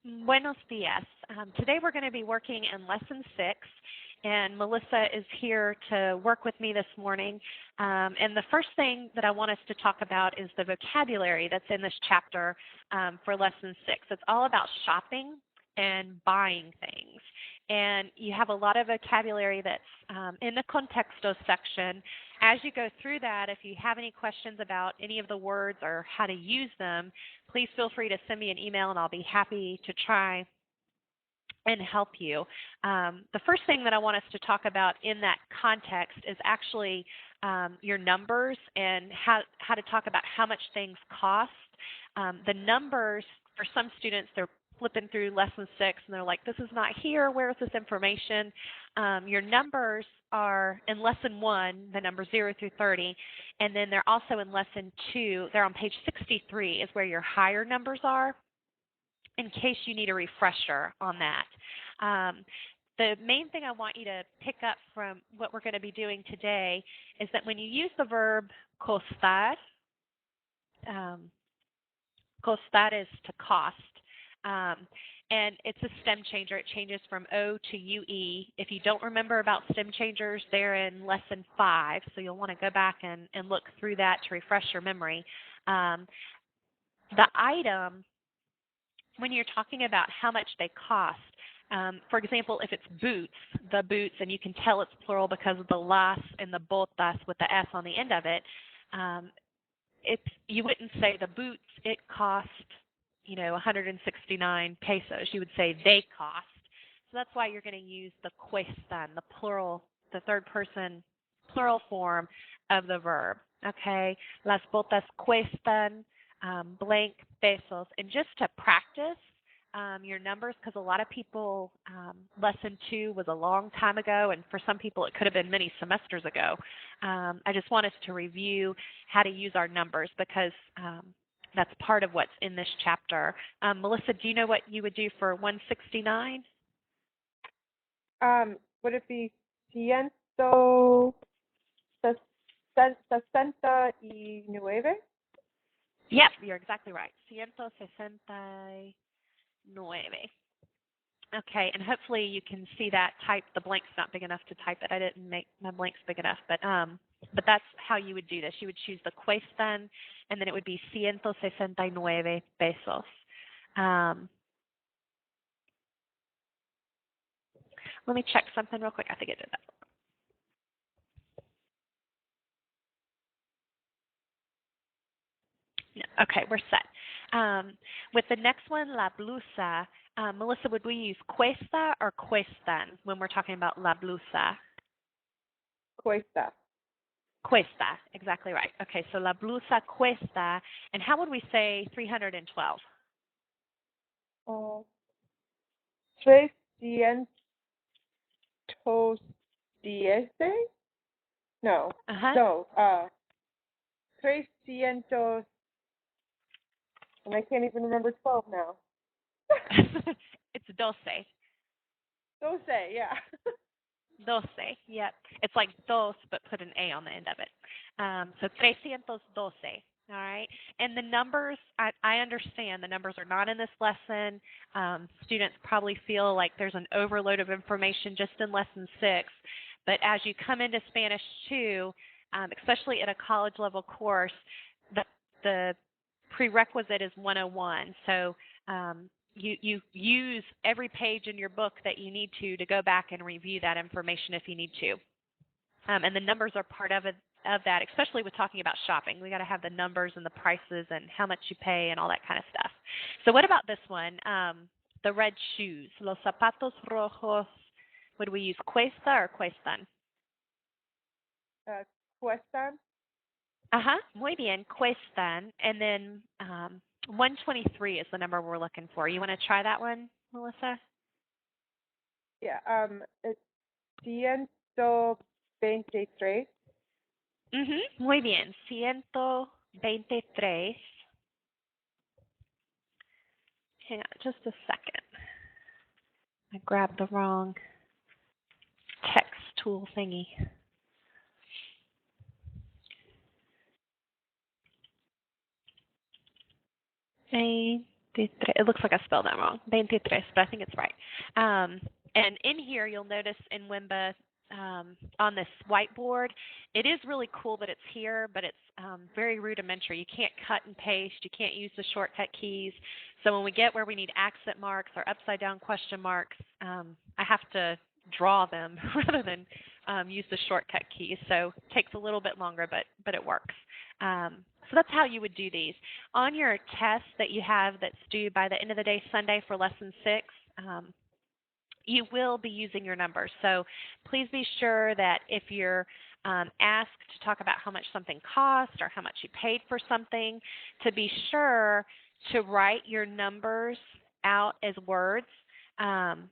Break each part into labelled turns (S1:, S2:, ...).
S1: Buenos dias. Today we're going to be working in Lesson 6, and Melissa is here to work with me this morning. And the first thing that I want us to talk about is the vocabulary that's in this chapter for Lesson 6. It's all about shopping and buying things. And you have a lot of vocabulary that's in the contexto section. As you go through that, if you have any questions about any of the words or how to use them, please feel free to send me an email and I'll be happy to try and help you. The first thing that I want us to talk about in that context is actually your numbers and how to talk about how much things cost. The numbers, for some students, they're flipping through Lesson 6 and they're like, this is not here, where is this information? Your numbers are in Lesson 1, the numbers 0 through 30, and then they're also in Lesson 2, they're on page 63 is where your higher numbers are, in case you need a refresher on that. The main thing I want you to pick up from what we're going to be doing today is that when you use the verb costar, costar is to cost, and it's a stem changer. It changes from O to UE. If you don't remember about stem changers, they're in Lesson 5, so you'll want to go back and look through that to refresh your memory. The item, when you're talking about how much they cost, for example, if it's boots, the boots, and you can tell it's plural because of the las and the botas with the S on the end of it, you wouldn't say the boots, it cost 169 pesos. You would say they cost. So that's why you're going to use the cuestan, the plural, the third person plural form of the verb. Okay, las botas cuestan blank pesos. And just to practice your numbers, because a lot of people, Lesson 2 was a long time ago, and for some people it could have been many semesters ago. I just want us to review how to use our numbers because that's part of what's in this chapter. Melissa, do you know what you would do for 169?
S2: Would it be ciento sesenta y nueve?
S1: Yep, you're exactly right. 169. Okay, and hopefully you can see that type. The blank's not big enough to type it. I didn't make my blanks big enough, but that's how you would do this. You would choose the cuestan, and then it would be 169 pesos. Let me check something real quick. I think I did that. No, okay, we're set. With the next one, la blusa, Melissa, would we use cuesta or cuestan when we're talking about la blusa?
S2: Cuesta.
S1: Cuesta, exactly right. Okay, so la blusa cuesta, and how would we say 312?
S2: 310? No. No. 300, and I can't even remember 12 now.
S1: It's doce.
S2: Doce, yeah.
S1: Doce, yep. It's like dos, but put an A on the end of it. So 312. All right. And the numbers, I understand the numbers are not in this lesson. Students probably feel like there's an overload of information just in Lesson 6. But as you come into Spanish 2, especially in a college level course, the prerequisite is 101. So you use every page in your book that you need to go back and review that information if you need to. And the numbers are part of that, especially with talking about shopping. We got to have the numbers and the prices and how much you pay and all that kind of stuff. So what about this one? The red shoes, los zapatos rojos. Would we use cuesta or cuestan?
S2: Cuestan.
S1: Muy bien, cuestan. And then 123 is the number we're looking for. You want to try that one, Melissa?
S2: Yeah. It's 123.
S1: Muy bien, 123. Hang on just a second. I grabbed the wrong text tool thingy. It looks like I spelled that wrong. 23, but I think it's right. And in here, you'll notice in Wimba on this whiteboard, it is really cool that it's here, but it's very rudimentary. You can't cut and paste. You can't use the shortcut keys. So when we get where we need accent marks or upside down question marks, I have to draw them rather than use the shortcut keys. So it takes a little bit longer, but it works. So that's how you would do these. On your test that you have that's due by the end of the day Sunday for Lesson 6, you will be using your numbers. So please be sure that if you're asked to talk about how much something cost or how much you paid for something, to be sure to write your numbers out as words. And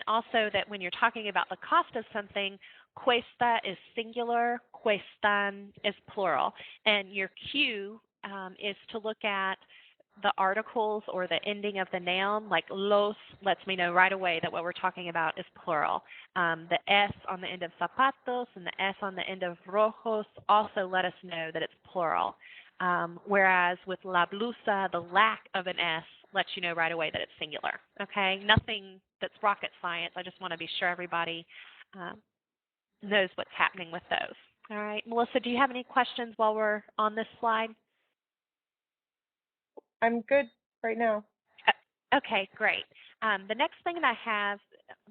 S1: also that when you're talking about the cost of something, cuesta is singular, cuestan is plural. And your cue is to look at the articles or the ending of the noun, like los lets me know right away that what we're talking about is plural. The S on the end of zapatos and the S on the end of rojos also let us know that it's plural. Whereas with la blusa, the lack of an S lets you know right away that it's singular. Okay, nothing that's rocket science. I just want to be sure everybody knows what's happening with those. All right, Melissa, do you have any questions while we're on this slide?
S2: I'm good right now.
S1: Okay, great. The next thing that I have,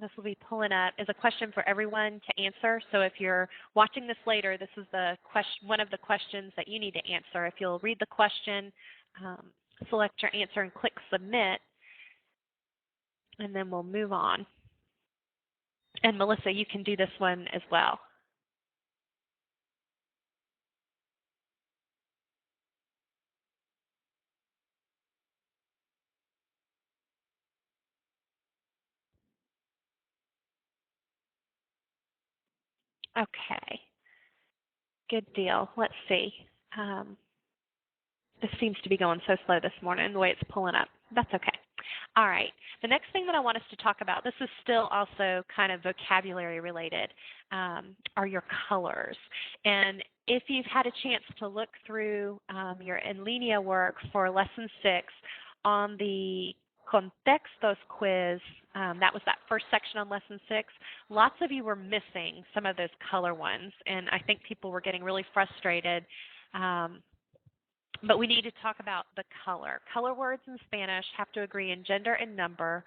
S1: this will be pulling up, is a question for everyone to answer. So if you're watching this later, this is one of the questions that you need to answer. If you'll read the question, select your answer and click submit, and then we'll move on. And Melissa, you can do this one as well. Okay, good deal. Let's see. This seems to be going so slow this morning, the way it's pulling up. That's okay. All right. The next thing that I want us to talk about, this is still also kind of vocabulary related, are your colors. And if you've had a chance to look through your En Línea work for Lesson 6 on the Contextos quiz, that was that first section on Lesson 6, lots of you were missing some of those color ones. And I think people were getting really frustrated. But we need to talk about the color. Color words in Spanish have to agree in gender and number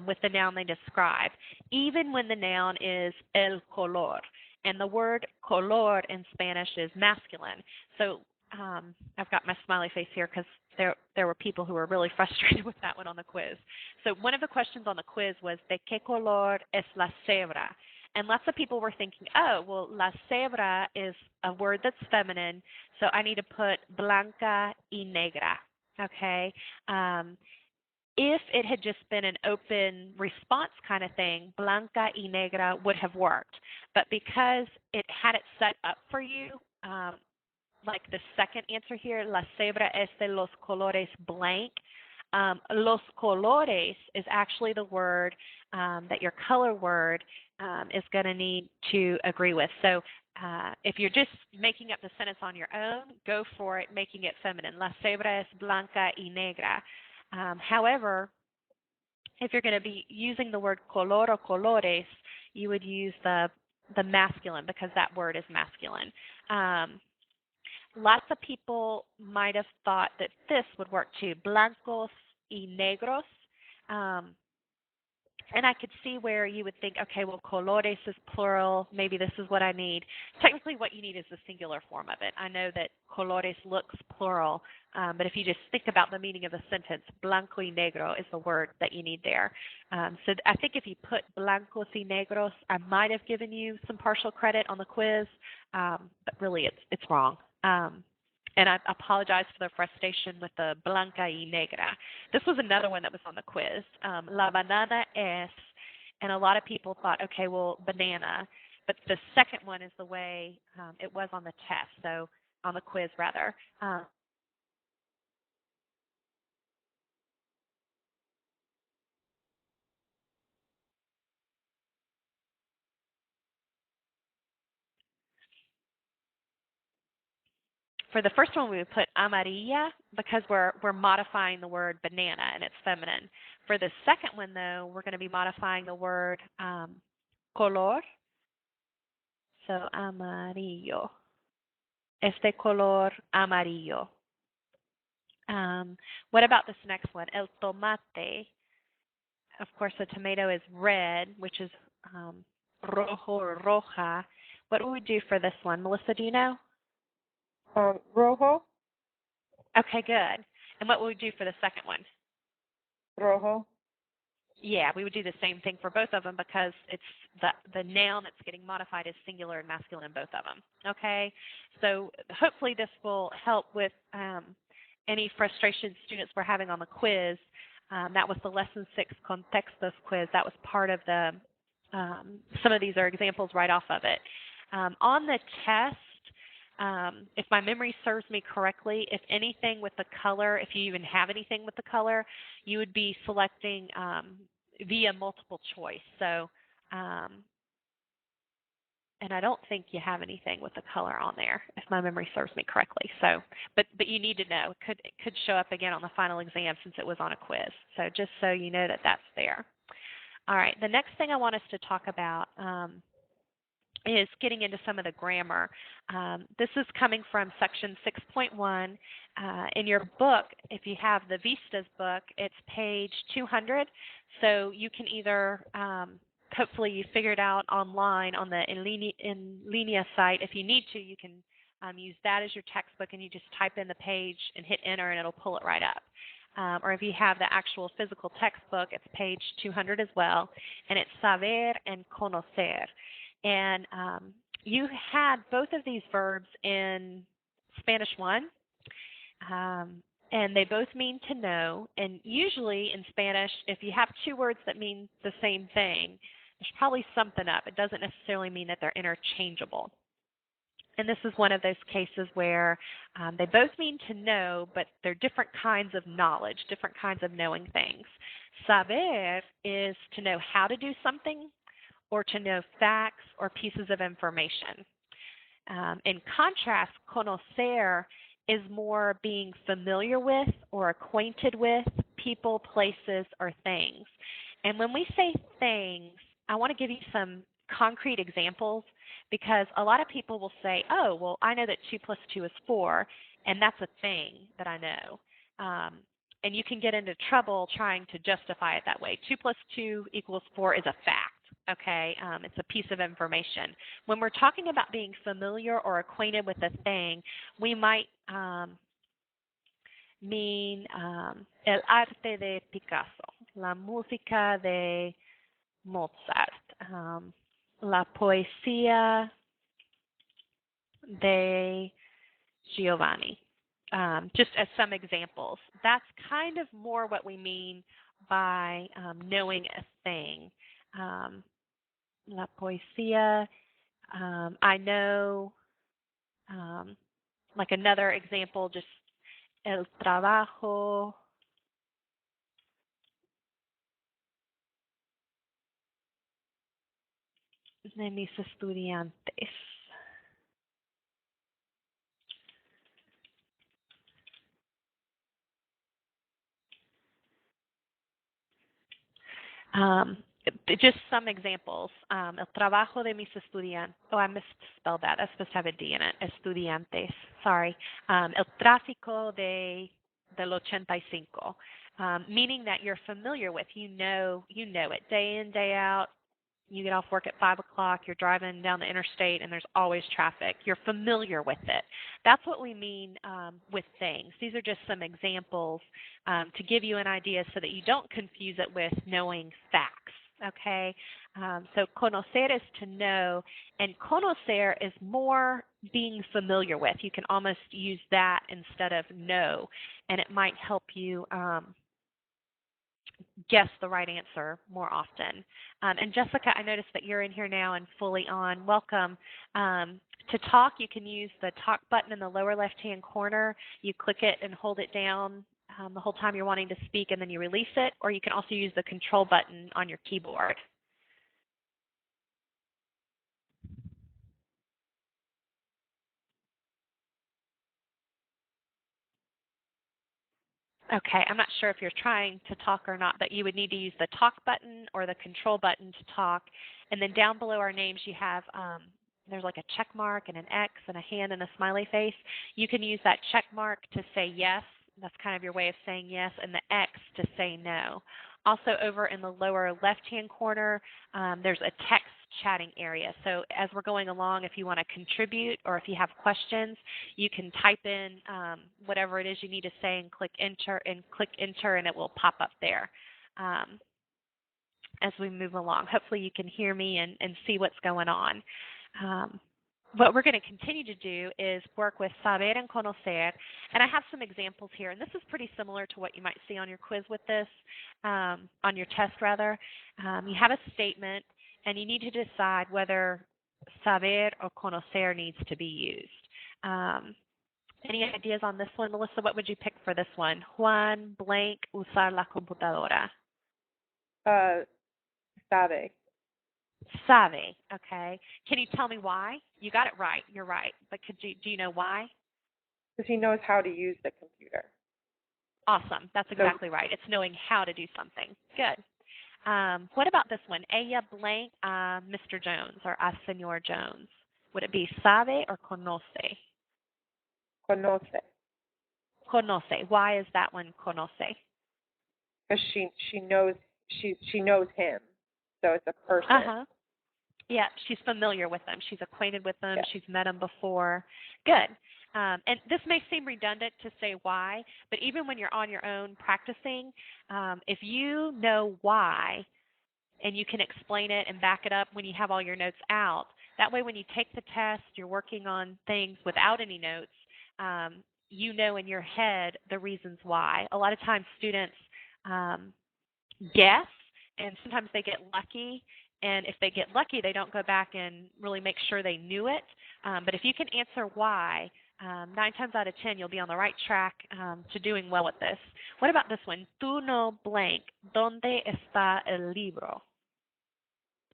S1: with the noun they describe, even when the noun is el color. And the word color in Spanish is masculine. So I've got my smiley face here because there were people who were really frustrated with that one on the quiz. So one of the questions on the quiz was, ¿de qué color es la cebra? And lots of people were thinking, oh, well, la cebra is a word that's feminine, so I need to put blanca y negra, okay? If it had just been an open response kind of thing, blanca y negra would have worked. But because it had it set up for you, like the second answer here, la cebra es de los colores blank, los colores is actually the word that your color word is going to need to agree with. So if you're just making up the sentence on your own, go for it, making it feminine. La cebra es blanca y negra. However, if you're going to be using the word color or colores, you would use the masculine because that word is masculine. Lots of people might have thought that this would work too, blancos y negros. And I could see where you would think, okay, well, colores is plural. Maybe this is what I need. Technically, what you need is the singular form of it. I know that colores looks plural, but if you just think about the meaning of the sentence, blanco y negro is the word that you need there. So I think if you put blancos y negros, I might have given you some partial credit on the quiz, but really it's wrong. And I apologize for the frustration with the blanca y negra. This was another one that was on the quiz. La banana es, and a lot of people thought, okay, well, banana. But the second one is the way it was on the test, so on the quiz, rather. for the first one, we would put amarilla because we're modifying the word banana and it's feminine. For the second one, though, we're going to be modifying the word color. So amarillo. Este color amarillo. What about this next one? El tomate. Of course, the tomato is red, which is rojo or roja. What would we do for this one? Melissa, do you know?
S2: Rojo.
S1: Okay, good. And what would we do for the second one?
S2: Rojo.
S1: Yeah, we would do the same thing for both of them because it's the noun that's getting modified is singular and masculine in both of them. Okay, so hopefully this will help with any frustration students were having on the quiz. That was the Lesson 6 Contextos quiz. That was part of the, some of these are examples right off of it. On the test, if my memory serves me correctly, if anything with the color, if you even have anything with the color, you would be selecting via multiple choice. So, and I don't think you have anything with the color on there, if my memory serves me correctly. So, but you need to know. It could show up again on the final exam since it was on a quiz. So just so you know that that's there. All right, the next thing I want us to talk about is getting into some of the grammar. This is coming from section 6.1. In your book, if you have the Vistas book, it's page 200. So you can either, hopefully you figured out online on the Inlinea site. If you need to, you can use that as your textbook and you just type in the page and hit enter and it'll pull it right up. Or if you have the actual physical textbook, it's page 200 as well. And it's saber and conocer. And you had both of these verbs in Spanish 1, and they both mean to know. And usually in Spanish, if you have two words that mean the same thing, there's probably something up. It doesn't necessarily mean that they're interchangeable. And this is one of those cases where they both mean to know, but they're different kinds of knowledge, different kinds of knowing things. Saber is to know how to do something, or to know facts or pieces of information. In contrast, conocer is more being familiar with or acquainted with people, places, or things. And when we say things, I want to give you some concrete examples because a lot of people will say, oh, well, I know that 2 plus 2 is 4, and that's a thing that I know. And you can get into trouble trying to justify it that way. 2 plus 2 equals 4 is a fact. Okay, it's a piece of information. When we're talking about being familiar or acquainted with a thing, we might mean el arte de Picasso, la música de Mozart, la poesía de Giovanni, just as some examples. That's kind of more what we mean by knowing a thing. La poesía, I know, like another example, just el trabajo de mis estudiantes. Just some examples. El trabajo de mis estudiantes. Oh, I misspelled that. That's supposed to have a D in it. Estudiantes. Sorry. El tráfico del 85. Meaning that you're familiar with. You know it day in, day out. You get off work at 5 o'clock, you're driving down the interstate, and there's always traffic. You're familiar with it. That's what we mean with things. These are just some examples to give you an idea so that you don't confuse it with knowing facts, okay? So conocer is to know, and conocer is more being familiar with. You can almost use that instead of know, and it might help you guess the right answer more often. And Jessica, I noticed that you're in here now and fully on. Welcome. To talk, you can use the talk button in the lower left-hand corner. You click it and hold it down the whole time you're wanting to speak, and then you release it, or you can also use the control button on your keyboard. Okay, I'm not sure if you're trying to talk or not, but you would need to use the talk button or the control button to talk. And then down below our names, you have there's like a check mark and an X and a hand and a smiley face. You can use that check mark to say yes. That's kind of your way of saying yes, and the X to say no. Also, over in the lower left-hand corner, there's a text chatting area. So as we're going along, if you want to contribute or if you have questions, you can type in whatever it is you need to say and click enter, and it will pop up there as we move along. Hopefully you can hear me and see what's going on. What we're going to continue to do is work with saber and conocer, and I have some examples here, and this is pretty similar to what you might see on your quiz with this, on your test rather. You have a statement, and you need to decide whether saber or conocer needs to be used. Any ideas on this one, Melissa? What would you pick for this one? Juan blank usar la computadora.
S2: Sabe.
S1: Sabe, okay. Can you tell me why? You got it right. You're right. But do you know why?
S2: Because he knows how to use the computer.
S1: Awesome. That's exactly right. It's knowing how to do something. Good. What about this one? Ella blank Mr. Jones or a Señor Jones. Would it be sabe or conoce?
S2: Conoce.
S1: Conoce. Why is that one conoce?
S2: Because she knows him. So it's a person.
S1: Uh-huh. Yeah, she's familiar with them. She's acquainted with them. Yeah. She's met them before. Good. And this may seem redundant to say why, but even when you're on your own practicing, if you know why and you can explain it and back it up when you have all your notes out, that way when you take the test, you're working on things without any notes, you know in your head the reasons why. A lot of times students guess, and sometimes they get lucky. And if they get lucky, they don't go back and really make sure they knew it. But if you can answer why, 9 times out of 10, you'll be on the right track to doing well with this. What about this one? Tú no blank, ¿dónde está el libro?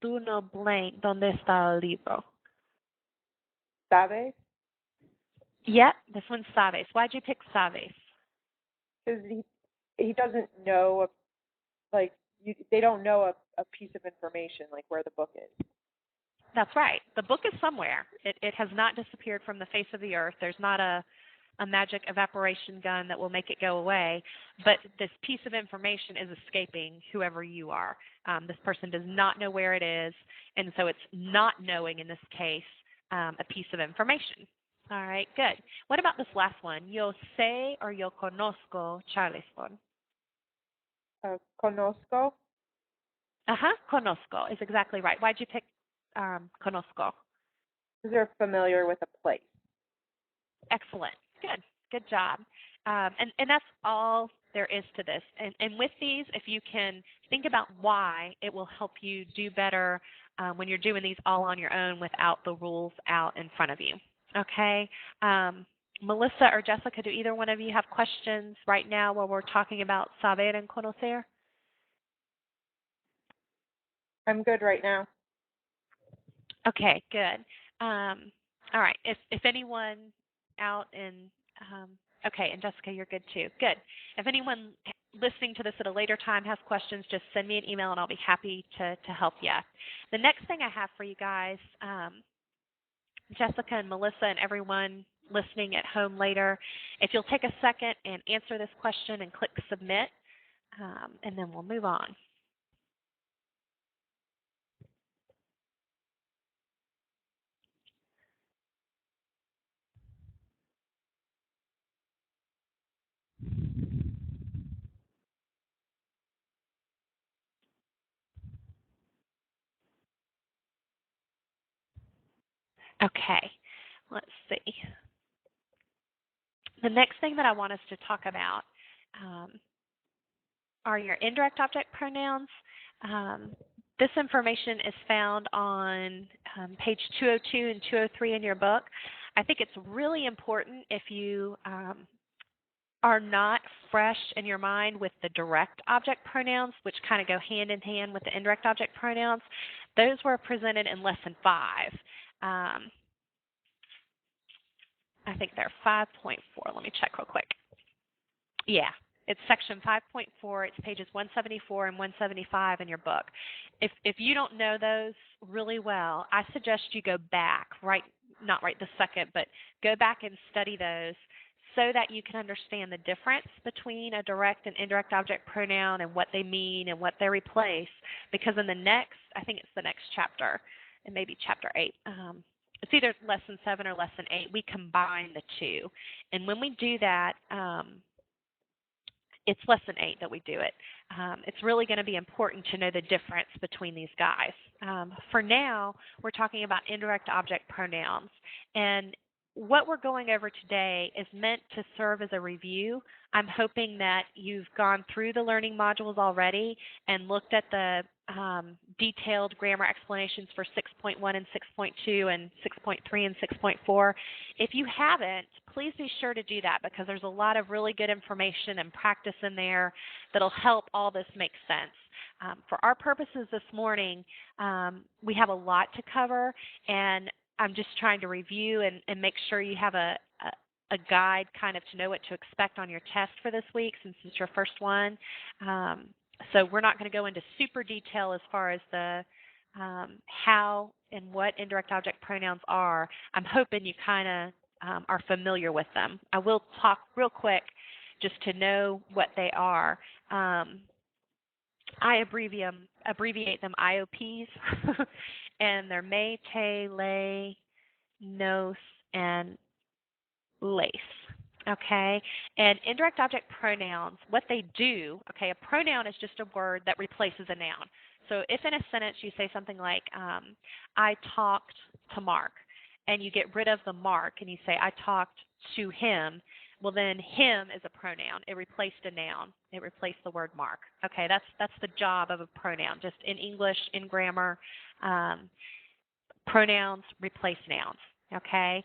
S1: Tú no blank, ¿dónde está el libro?
S2: Sabes?
S1: Yep, this one's sabes. Why'd you pick sabes?
S2: Because he doesn't know, they don't know a piece of information, like where the book is.
S1: That's right. The book is somewhere. It has not disappeared from the face of the earth. There's not a magic evaporation gun that will make it go away. But this piece of information is escaping whoever you are. This person does not know where it is, and so it's not knowing, in this case, a piece of information. All right, good. What about this last one? Yo sé or yo conozco Charleston?
S2: Conozco.
S1: Conozco is exactly right. Why'd you pick conozco?
S2: Because they're familiar with a place.
S1: Excellent. Good job. And that's all there is to this. And with these, if you can think about why, it will help you do better when you're doing these all on your own without the rules out in front of you. Okay? Melissa or Jessica, do either one of you have questions right now while we're talking about saber and conocer?
S2: I'm good right now.
S1: Okay, good. All right. If anyone out in okay, and Jessica, you're good too. Good. If anyone listening to this at a later time has questions, just send me an email and I'll be happy to help you. The next thing I have for you guys, Jessica and Melissa and everyone listening at home later, if you'll take a second and answer this question and click submit, and then we'll move on. Okay, let's see. The next thing that I want us to talk about are your indirect object pronouns. This information is found on page 202 and 203 in your book. I think it's really important if you are not fresh in your mind with the direct object pronouns, which kind of go hand in hand with the indirect object pronouns. Those were presented in lesson 5. I think they're 5.4. Let me check real quick. Yeah, It's section 5.4. It's pages 174 and 175 in your book. If you don't know those really well, I suggest you go back, not right this second, but go back and study those so that you can understand the difference between a direct and indirect object pronoun and what they mean and what they replace. Because in the next, I think it's the next chapter, and maybe chapter 8, it's either lesson 7 or lesson 8, we combine the two. And when we do that, it's lesson 8 that we do it. It's really going to be important to know the difference between these guys. For now, we're talking about indirect object pronouns. And what we're going over today is meant to serve as a review. I'm hoping that you've gone through the learning modules already and looked at the detailed grammar explanations for 6.1 and 6.2 and 6.3 and 6.4. If you haven't, please be sure to do that because there's a lot of really good information and practice in there that'll help all this make sense. For our purposes this morning, we have a lot to cover, and I'm just trying to review and make sure you have a guide kind of to know what to expect on your test for this week since it's your first one. So we're not going to go into super detail as far as the how and what indirect object pronouns are. I'm hoping you kind of are familiar with them. I will talk real quick just to know what they are. I abbreviate them IOPs, and they're may, te, lay, nos, and lace. Okay, and indirect object pronouns, what they do, okay, a pronoun is just a word that replaces a noun. So if in a sentence you say something like, I talked to Mark, and you get rid of the Mark and you say, I talked to him, well then him is a pronoun. It replaced a noun. It replaced the word Mark. Okay, that's the job of a pronoun. Just in English, in grammar, pronouns replace nouns. Okay,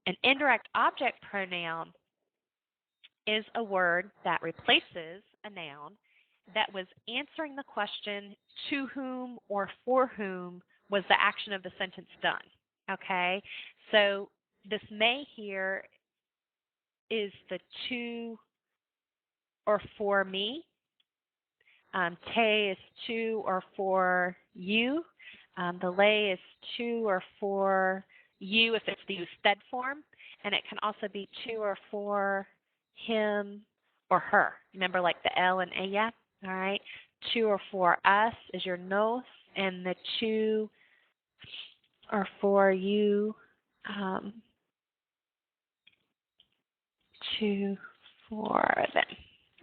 S1: an indirect object pronoun is a word that replaces a noun that was answering the question to whom or for whom was the action of the sentence done. Okay, so this may here is the to or for me. Te is to or for you. The lay is to or for you if it's the usted form, and it can also be to or for him or her. Remember, like the L and ella, all right? To or for us is your nos, and the to or for you, to for them.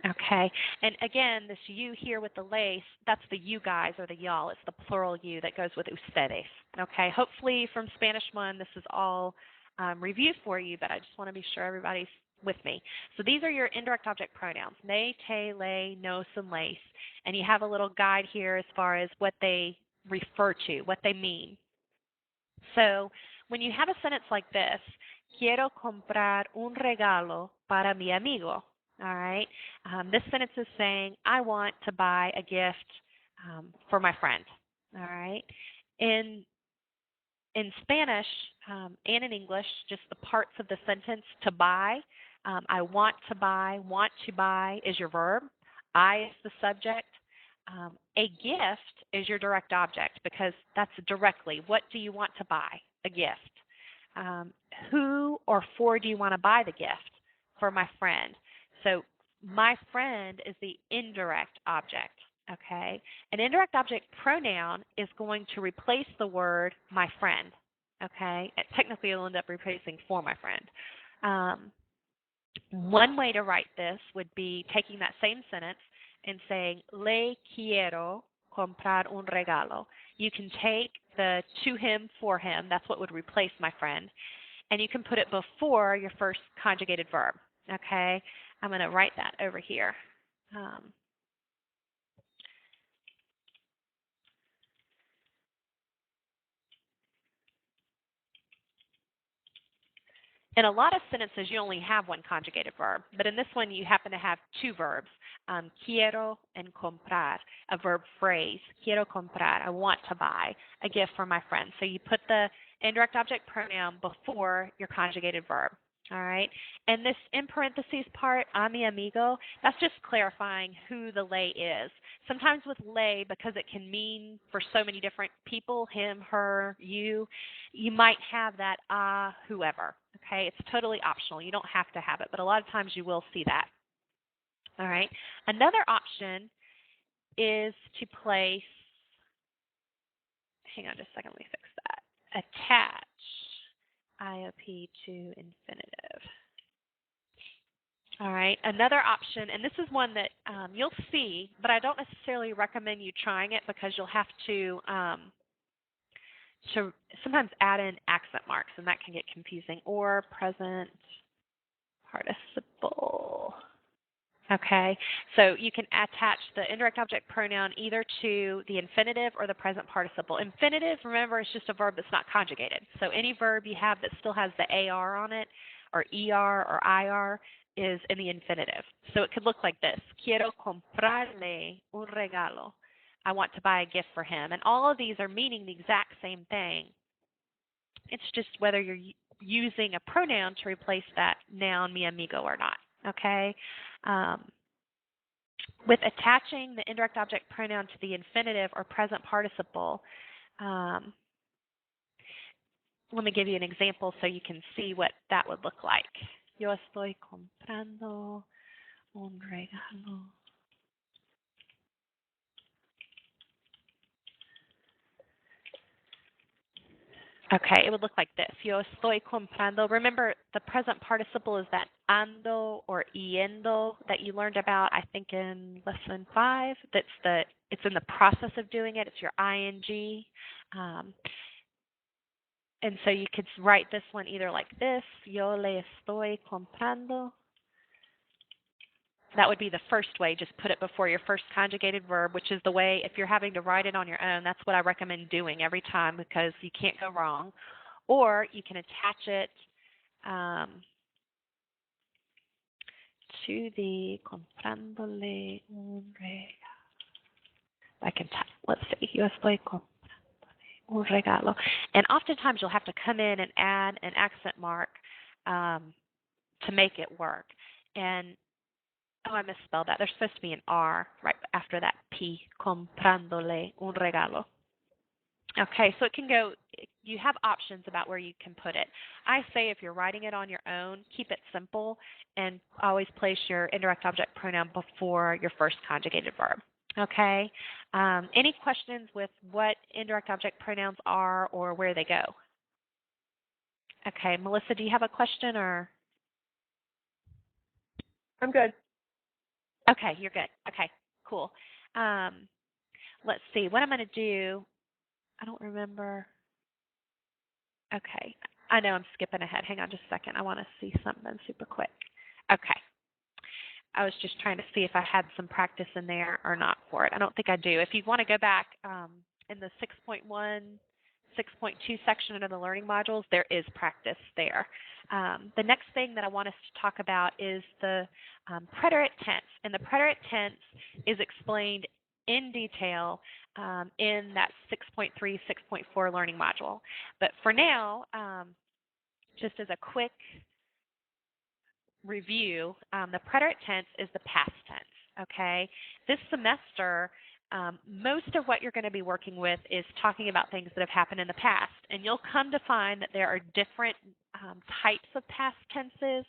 S1: Okay, and again, this you here with the lace, that's the you guys or the y'all. It's the plural you that goes with ustedes. Okay, hopefully from Spanish 1, this is all reviewed for you, but I just want to be sure everybody's with me. So these are your indirect object pronouns, me, te, lay, nos, and lace. And you have a little guide here as far as what they refer to, what they mean. So when you have a sentence like this, quiero comprar un regalo para mi amigo. All right. This sentence is saying, I want to buy a gift for my friend. All right. In Spanish and in English, just the parts of the sentence to buy, I want to buy is your verb. I is the subject. A gift is your direct object because that's directly, what do you want to buy? A gift. Who or for do you want to buy the gift? For my friend. So my friend is the indirect object, okay? An indirect object pronoun is going to replace the word my friend, okay? Technically, it'll end up replacing for my friend. One way to write this would be taking that same sentence and saying, le quiero comprar un regalo. You can take the to him, for him, that's what would replace my friend, and you can put it before your first conjugated verb, okay? I'm going to write that over here. In a lot of sentences, you only have one conjugated verb, but in this one, you happen to have two verbs, quiero and comprar, a verb phrase. Quiero comprar, I want to buy a gift for my friend. So you put the indirect object pronoun before your conjugated verb. All right. And this in parentheses part, a mi amigo, that's just clarifying who the lay is. Sometimes with lay, because it can mean for so many different people, him, her, you might have that whoever. Okay. It's totally optional. You don't have to have it, but a lot of times you will see that. All right. Another option is to place, hang on just a second, let me fix that. Attach IOP to infinitive. All right, another option, and this is one that you'll see, but I don't necessarily recommend you trying it because you'll have to sometimes add in accent marks, and that can get confusing, or present participle. Okay, so you can attach the indirect object pronoun either to the infinitive or the present participle. Infinitive, remember, is just a verb that's not conjugated. So any verb you have that still has the AR on it, or ER or IR, is in the infinitive. So it could look like this. Quiero comprarle un regalo. I want to buy a gift for him. And all of these are meaning the exact same thing. It's just whether you're using a pronoun to replace that noun, mi amigo, or not. Okay? With attaching the indirect object pronoun to the infinitive or present participle, let me give you an example so you can see what that would look like. Yo estoy comprando un regalo. Okay, it would look like this. Yo estoy comprando. Remember, the present participle is that ando or yendo that you learned about, I think, in lesson 5. It's in the process of doing it. It's your ing. And so you could write this one either like this. Yo le estoy comprando. That would be the first way. Just put it before your first conjugated verb, which is the way, if you're having to write it on your own, that's what I recommend doing every time because you can't go wrong. Or you can attach it to the comprándole un regalo. I can let's see. Yo estoy comprándole un regalo. And oftentimes you'll have to come in and add an accent mark to make it work. And oh, I misspelled that. There's supposed to be an R right after that P, comprándole un regalo. Okay, so it can go, you have options about where you can put it. I say if you're writing it on your own, keep it simple and always place your indirect object pronoun before your first conjugated verb. Okay, any questions with what indirect object pronouns are or where they go? Okay, Melissa, do you have a question or?
S2: I'm good.
S1: Okay, you're good. Okay, cool. Let's see. What I'm going to do, I don't remember. Okay, I know I'm skipping ahead. Hang on just a second. I want to see something super quick. Okay. I was just trying to see if I had some practice in there or not for it. I don't think I do. If you want to go back in the 6.1, 6.2 section under the learning modules, there is practice there. The next thing that I want us to talk about is the preterite tense. And the preterite tense is explained in detail in that 6.3, 6.4 learning module. But for now, just as a quick review, the preterite tense is the past tense, okay? This semester, most of what you're going to be working with is talking about things that have happened in the past, and you'll come to find that there are different types of past tenses.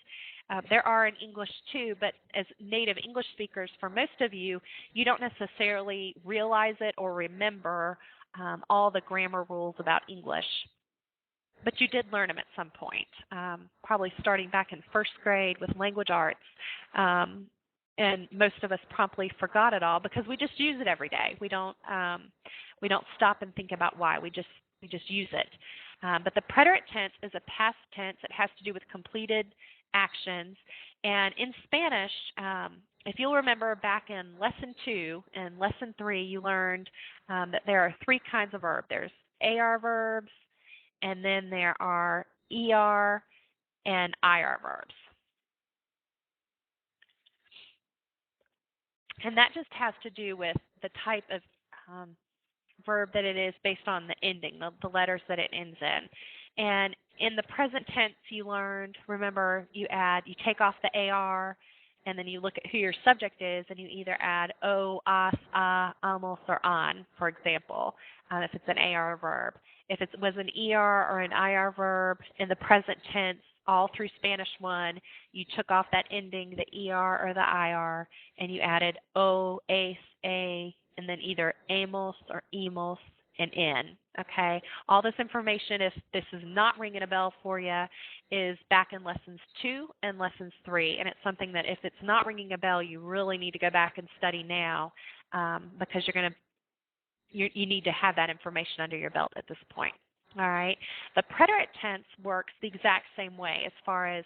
S1: There are in English too, but as native English speakers, for most of you, you don't necessarily realize it or remember all the grammar rules about English. But you did learn them at some point, probably starting back in first grade with language arts. And most of us promptly forgot it all because we just use it every day. We don't stop and think about why. We just use it. But the preterite tense is a past tense. It has to do with completed actions. And in Spanish, if you'll remember back in lesson 2 and lesson 3, you learned that there are 3 kinds of verbs. There's AR verbs, and then there are ER and IR verbs. And that just has to do with the type of verb that it is based on the ending, the letters that it ends in. And In the present tense, you learned, remember, you take off the AR, and then you look at who your subject is, and you either add o, as, a, amos, or an, for example, if it's an AR verb. If it was an ER or an IR verb in the present tense, all through Spanish 1, you took off that ending, the ER or the IR, and you added o, ace, a, and then either amos or emos and in. Okay? All this information, if this is not ringing a bell for you, is back in lessons 2 and lessons 3. And it's something that if it's not ringing a bell, you really need to go back and study now, because you need to have that information under your belt at this point. All right. The preterite tense works the exact same way as far as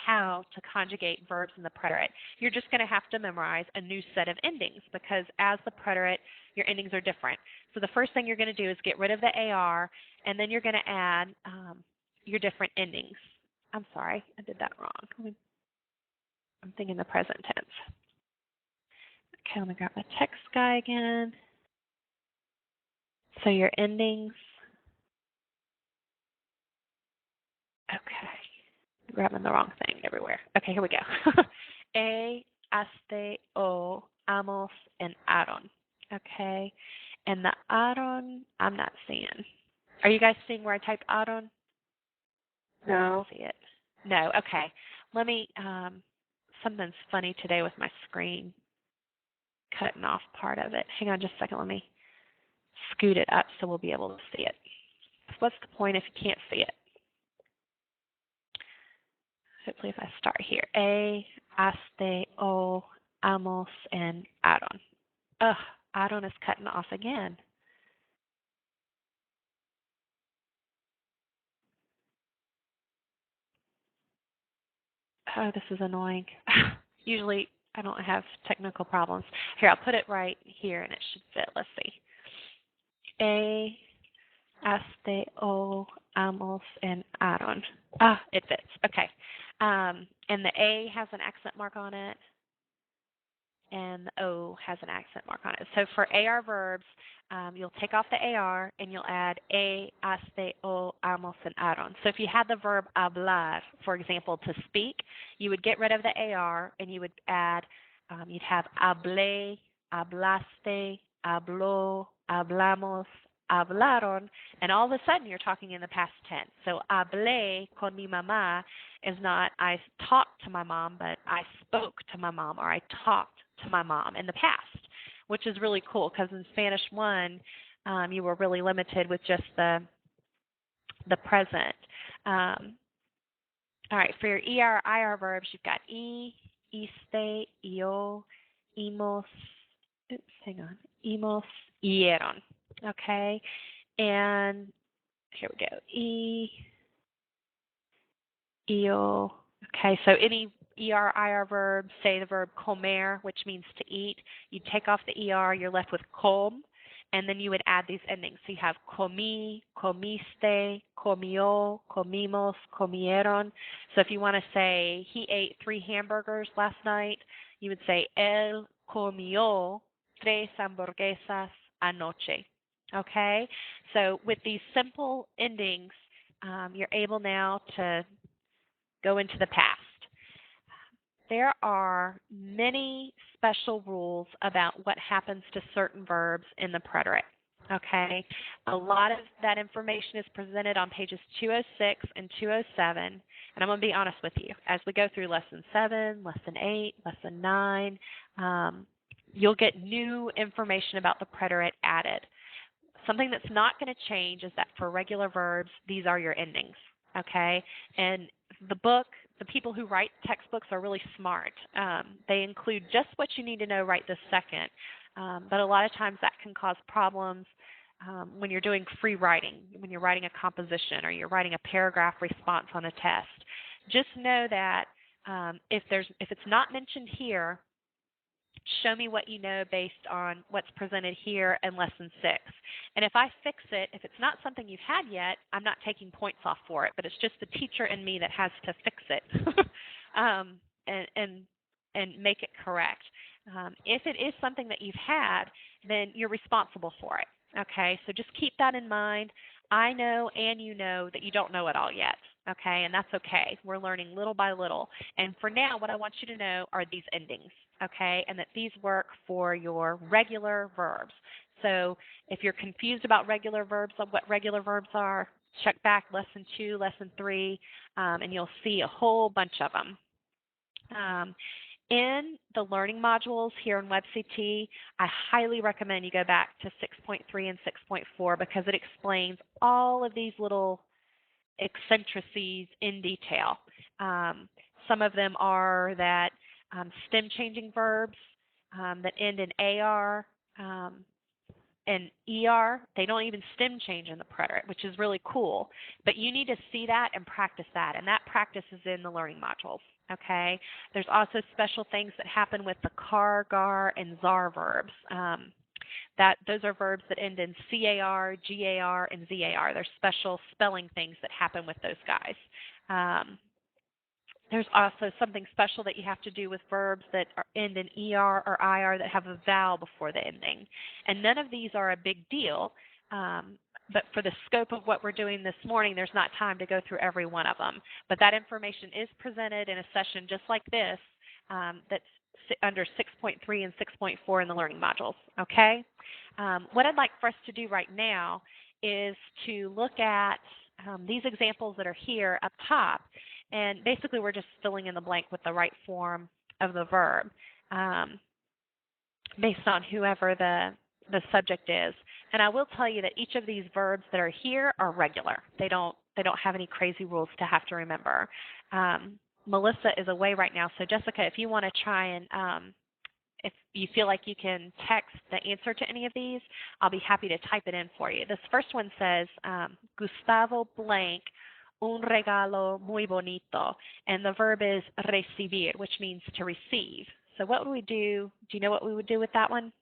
S1: how to conjugate verbs in the preterite. You're just going to have to memorize a new set of endings, because as the preterite, your endings are different. So the first thing you're going to do is get rid of the AR, and then you're going to add your different endings. I'm sorry, I did that wrong. I'm thinking the present tense. Okay, let me grab my text guy again. So your endings. Okay. Grabbing the wrong thing everywhere. Okay, here we go. A, aste, o, amos, and Aaron. Okay. And the Aaron, I'm not seeing. Are you guys seeing where I typed Aaron?
S2: No.
S1: I don't see it. No, okay. Let me, something's funny today with my screen cutting off part of it. Hang on just a second. Let me scoot it up so we'll be able to see it. What's the point if you can't see it? Hopefully if I start here. A, aste, o, amos, and Aaron. Ugh, Aaron is cutting off again. Oh, this is annoying. Usually I don't have technical problems. Here, I'll put it right here and it should fit. Let's see. A, aste, o, amos, and Aaron. Ah, it fits. Okay. And the A has an accent mark on it, and the O has an accent mark on it. So for AR verbs, you'll take off the AR and you'll add a, aste, o, amos, and Aaron. So if you had the verb hablar, for example, to speak, you would get rid of the AR and you would add, you'd have hablé, hablaste, habló, hablamos, hablaron, and all of a sudden you're talking in the past tense. So hablé con mi mamá is not I talked to my mom, but I spoke to my mom, or I talked to my mom in the past, which is really cool because in Spanish 1, you were really limited with just the present. All right, for your ER, IR verbs, you've got iste, io, imos, imos, ieron. Okay, and here we go. Io. Okay, so any ER, IR verb, say the verb comer, which means to eat, you take off the ER, you're left with com, and then you would add these endings. So you have comí, comiste, comió, comimos, comieron. So if you want to say he ate 3 hamburgers last night, you would say él comió 3 hamburguesas anoche. Okay, so with these simple endings, you're able now to go into the past. There are many special rules about what happens to certain verbs in the preterite. Okay, a lot of that information is presented on pages 206 and 207, and I'm going to be honest with you. As we go through lesson 7, lesson 8, lesson 9, you'll get new information about the preterite added. Something that's not going to change is that for regular verbs, these are your endings. Okay, and the book, the people who write textbooks are really smart. They include just what you need to know right this second, but a lot of times that can cause problems when you're doing free writing, when you're writing a composition or you're writing a paragraph response on a test. Just know that if it's not mentioned here, show me what you know based on what's presented here in lesson 6. And if I fix it, if it's not something you've had yet, I'm not taking points off for it, but it's just the teacher in me that has to fix it and make it correct. If it is something that you've had, then you're responsible for it. Okay, so just keep that in mind. I know and you know that you don't know it all yet, okay? And that's okay. We're learning little by little. And for now, what I want you to know are these endings, okay? And that these work for your regular verbs. So if you're confused about regular verbs, of what regular verbs are, check back lesson 2, lesson 3, and you'll see a whole bunch of them. In the learning modules here in WebCT, I highly recommend you go back to 6.3 and 6.4 because it explains all of these little eccentricities in detail. Some of them are that stem changing verbs that end in AR and ER, they don't even stem change in the preterite, which is really cool. But you need to see that and practice that, and that practice is in the learning modules. Okay. There's also special things that happen with the car, gar, and zar verbs. Those are verbs that end in CAR, GAR, and ZAR. There's special spelling things that happen with those guys. There's also something special that you have to do with verbs that end in ER or IR that have a vowel before the ending. And none of these are a big deal, but for the scope of what we're doing this morning, there's not time to go through every one of them. But that information is presented in a session just like this that's under 6.3 and 6.4 in the learning modules, okay? What I'd like for us to do right now is to look at these examples that are here up top, and basically we're just filling in the blank with the right form of the verb based on whoever the subject is. And I will tell you that each of these verbs that are here are regular. They don't have any crazy rules to have to remember. Melissa is away right now, so Jessica, if you want to try and if you feel like you can text the answer to any of these, I'll be happy to type it in for you. This first one says, Gustavo blank un regalo muy bonito, and the verb is recibir, which means to receive. So what would we do? Do you know what we would do with that one?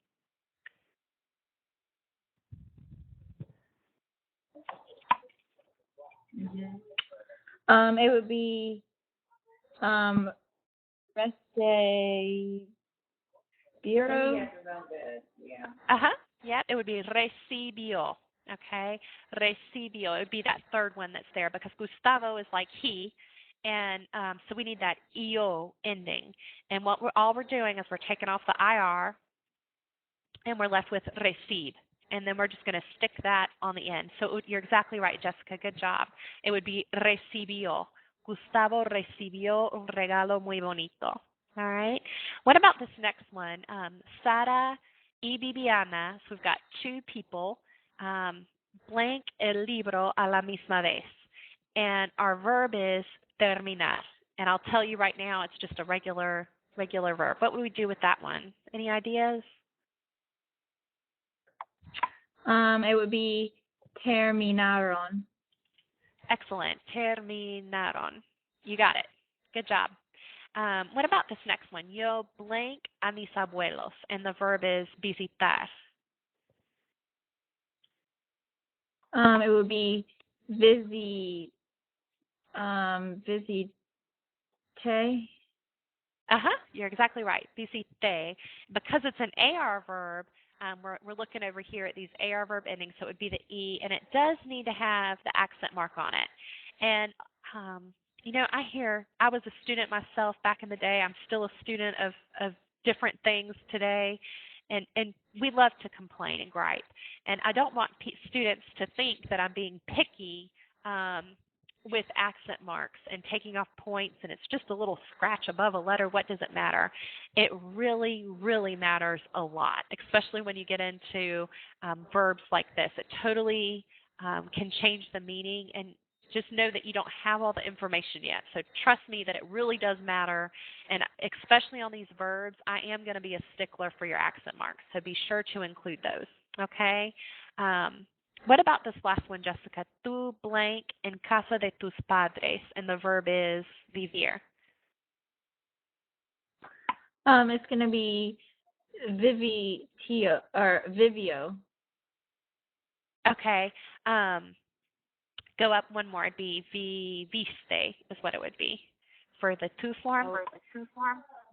S3: It would be recibiro.
S1: Yeah, it would be recibió. Okay, recibió. It would be that third one that's there because Gustavo is like he, and so we need that io ending. And all we're doing is we're taking off the IR, and we're left with recib. And then we're just going to stick that on the end. So you're exactly right, Jessica. Good job. It would be recibió. Gustavo recibió un regalo muy bonito. All right. What about this next one? Sara y Bibiana. So we've got two people. Blank el libro a la misma vez. And our verb is terminar. And I'll tell you right now, it's just a regular verb. What would we do with that one? Any ideas?
S3: It would be terminaron.
S1: Excellent. Terminaron. You got it. Good job. What about this next one? Yo blank a mis abuelos. And the verb is visitar.
S3: It would be visite.
S1: You're exactly right. Visite. Because it's an AR verb, we're looking over here at these AR verb endings, so it would be the E, and it does need to have the accent mark on it. And, I was a student myself back in the day. I'm still a student of different things today, and we love to complain and gripe. And I don't want students to think that I'm being picky with accent marks and taking off points, and it's just a little scratch above a letter. What does it matter? It really, really matters a lot, especially when you get into verbs like this. It totally can change the meaning, and just know that you don't have all the information yet. So trust me that it really does matter, and especially on these verbs, I am going to be a stickler for your accent marks, so be sure to include those, okay? What about this last one, Jessica? Tu blank en casa de tus padres, and the verb is vivir.
S3: It's going to be vivio.
S1: Okay. Go up one more. It'd be viviste is what it would be for the tu form.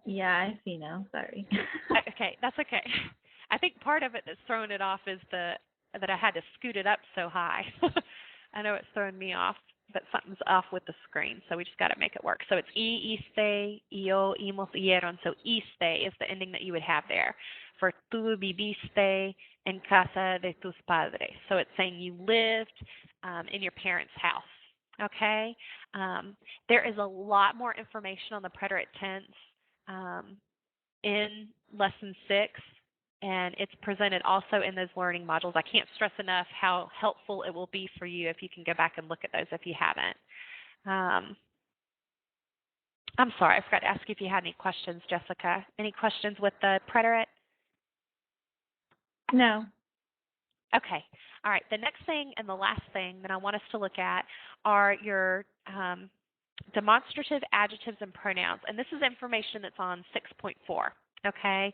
S3: Yeah, I see now. Sorry.
S1: Okay, that's okay. I think part of it that's throwing it off is the that I had to scoot it up so high. I know it's throwing me off, but something's off with the screen, so we just got to make it work. So it's iste, yo, imos, ieron. So iste is the ending that you would have there. For tú viviste en casa de tus padres. So it's saying you lived in your parents' house. Okay? There is a lot more information on the preterite tense in Lesson 6, and it's presented also in those learning modules. I can't stress enough how helpful it will be for you if you can go back and look at those if you haven't. I'm sorry, I forgot to ask you if you had any questions, Jessica. Any questions with the preterite?
S3: No.
S1: Okay. All right. The next thing and the last thing that I want us to look at are your demonstrative adjectives and pronouns. And this is information that's on 6.4. Okay.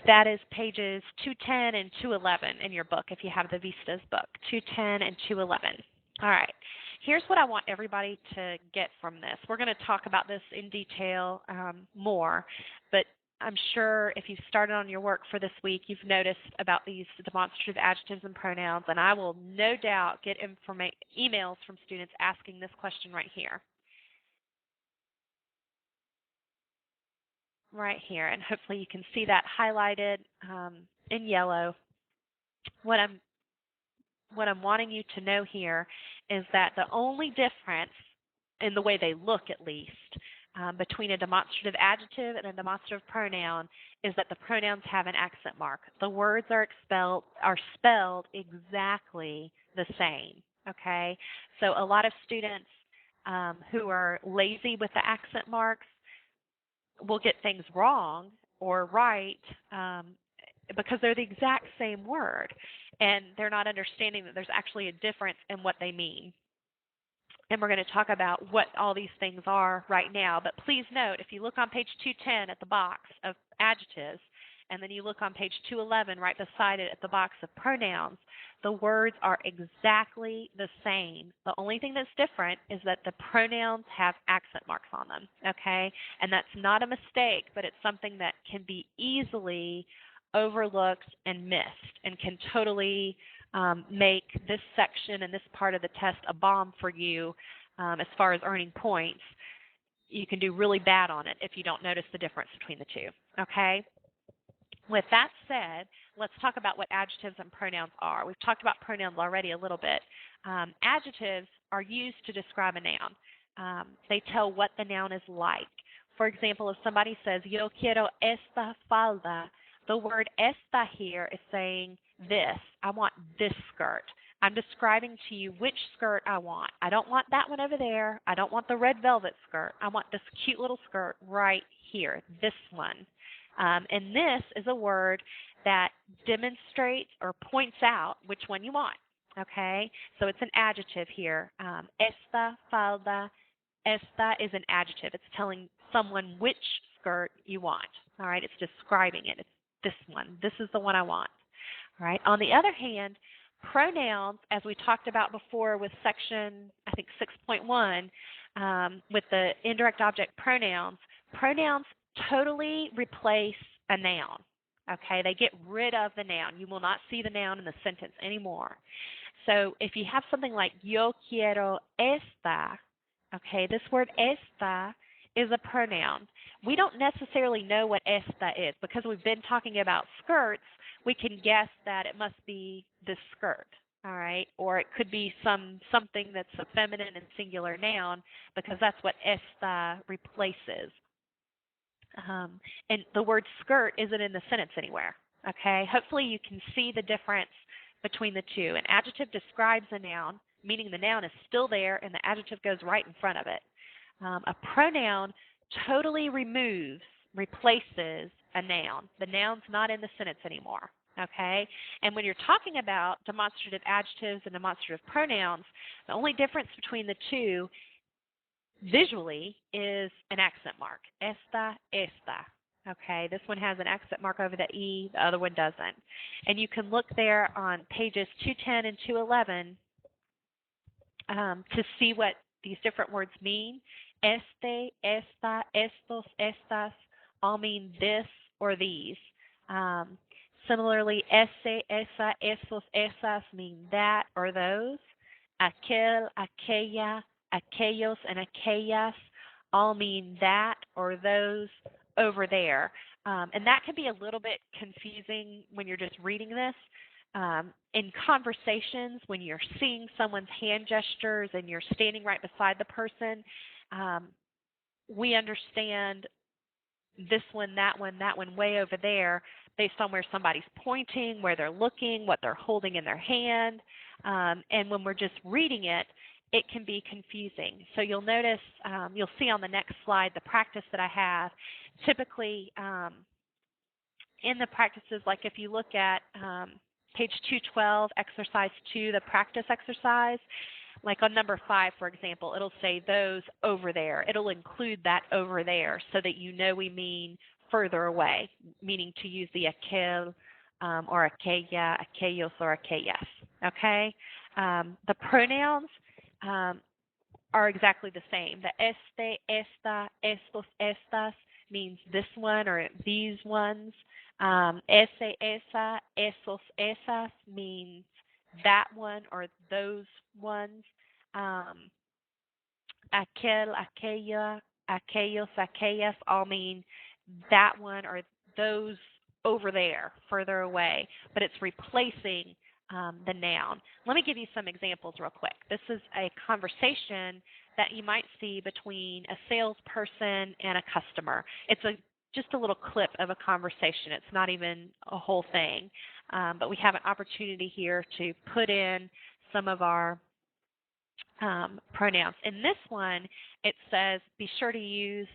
S1: That is pages 210 and 211 in your book if you have the Vistas book, 210 and 211. All right. Here's what I want everybody to get from this. We're going to talk about this in detail more, but I'm sure if you've started on your work for this week, you've noticed about these demonstrative adjectives and pronouns, and I will no doubt get emails from students asking this question right here. Right here, and hopefully you can see that highlighted in yellow. What I'm wanting you to know here is that the only difference in the way they look, at least, between a demonstrative adjective and a demonstrative pronoun is that the pronouns have an accent mark. The words are spelled exactly the same. Okay, so a lot of students who are lazy with the accent marks will get things wrong or right because they're the exact same word, and they're not understanding that there's actually a difference in what they mean. And we're going to talk about what all these things are right now. But please note, if you look on page 210 at the box of adjectives, and then you look on page 211 right beside it at the box of pronouns, the words are exactly the same. The only thing that's different is that the pronouns have accent marks on them, okay? And that's not a mistake, but it's something that can be easily overlooked and missed and can totally make this section and this part of the test a bomb for you as far as earning points. You can do really bad on it if you don't notice the difference between the two, okay? With that said, let's talk about what adjectives and pronouns are. We've talked about pronouns already a little bit. Adjectives are used to describe a noun. They tell what the noun is like. For example, if somebody says, yo quiero esta falda, the word esta here is saying this. I want this skirt. I'm describing to you which skirt I want. I don't want that one over there. I don't want the red velvet skirt. I want this cute little skirt right here, this one. And this is a word that demonstrates or points out which one you want, okay? So it's an adjective here. Esta falda, esta is an adjective. It's telling someone which skirt you want, all right? It's describing it. It's this one. This is the one I want, all right? On the other hand, pronouns, as we talked about before with section, I think 6.1, with the indirect object pronouns, pronouns totally replace a noun. Okay, they get rid of the noun. You will not see the noun in the sentence anymore. So if you have something like yo quiero esta, okay, this word esta is a pronoun. We don't necessarily know what esta is because we've been talking about skirts. We can guess that it must be this skirt, all right, or it could be something that's a feminine and singular noun because that's what esta replaces. And the word skirt isn't in the sentence anywhere, okay? Hopefully you can see the difference between the two. An adjective describes a noun, meaning the noun is still there and the adjective goes right in front of it. A pronoun totally replaces a noun. The noun's not in the sentence anymore, okay? And when you're talking about demonstrative adjectives and demonstrative pronouns, the only difference between the two visually is an accent mark. Esta, esta. Okay, this one has an accent mark over the E, the other one doesn't. And you can look there on pages 210 and 211 to see what these different words mean. Este, esta, estos, estas all mean this or these. Similarly, ese, esa, esos, esas mean that or those. Aquel, aquella, aquellos, and aquellas all mean that or those over there. And that can be a little bit confusing when you're just reading this. In conversations, when you're seeing someone's hand gestures and you're standing right beside the person, we understand this one, that one way over there based on where somebody's pointing, where they're looking, what they're holding in their hand. And when we're just reading it, it can be confusing. So you'll notice, you'll see on the next slide the practice that I have. Typically, in the practices, like if you look at page 212, exercise 2, the practice exercise, like on number 5, for example, it'll say those over there. It'll include that over there so that you know we mean further away, meaning to use the aquel or aquella, aquellos, or aquellas. Okay? The pronouns are exactly the same. The este, esta, estos, estas means this one or these ones. Ese, esa, esos, esas means that one or those ones. Aquel, aquella, aquellos, aquellas all mean that one or those over there, further away, but it's replacing the noun. Let me give you some examples real quick. This is a conversation that you might see between a salesperson and a customer. It's just a little clip of a conversation. It's not even a whole thing, but we have an opportunity here to put in some of our pronouns. In this one, it says be sure to use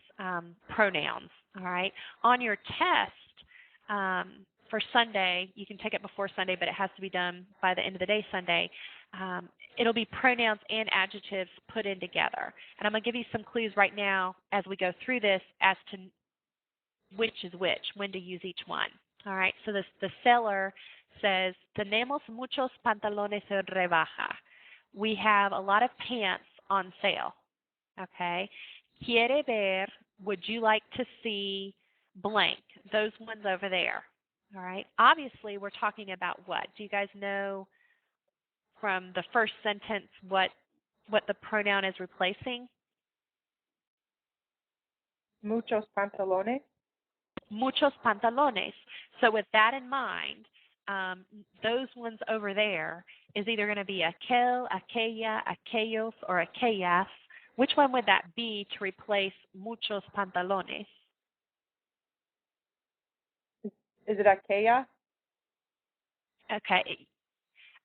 S1: pronouns. All right. On your test for Sunday, you can take it before Sunday, but it has to be done by the end of the day Sunday. It'll be pronouns and adjectives put in together. And I'm going to give you some clues right now as we go through this as to which is which, when to use each one. All right. So the seller says, tenemos muchos pantalones en rebaja. We have a lot of pants on sale. Okay. Quiere ver, would you like to see blank? Those ones over there. All right. Obviously, we're talking about what? Do you guys know from the first sentence what the pronoun is replacing?
S2: Muchos pantalones.
S1: Muchos pantalones. So with that in mind, those ones over there is either going to be aquel, aquella, aquellos, or aquellas. Which one would that be to replace muchos pantalones?
S2: Is it aquella?
S1: Okay.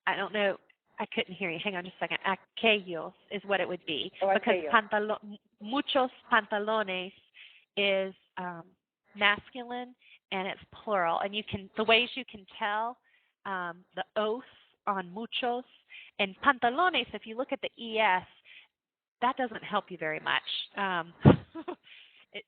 S1: I don't know. I couldn't hear you. Hang on just a second. Aquellos is what it would be.
S2: Oh,
S1: because
S2: aquellos.
S1: Muchos pantalones is masculine and it's plural. And the ways you can tell the oath on muchos and pantalones, if you look at the ES, that doesn't help you very much.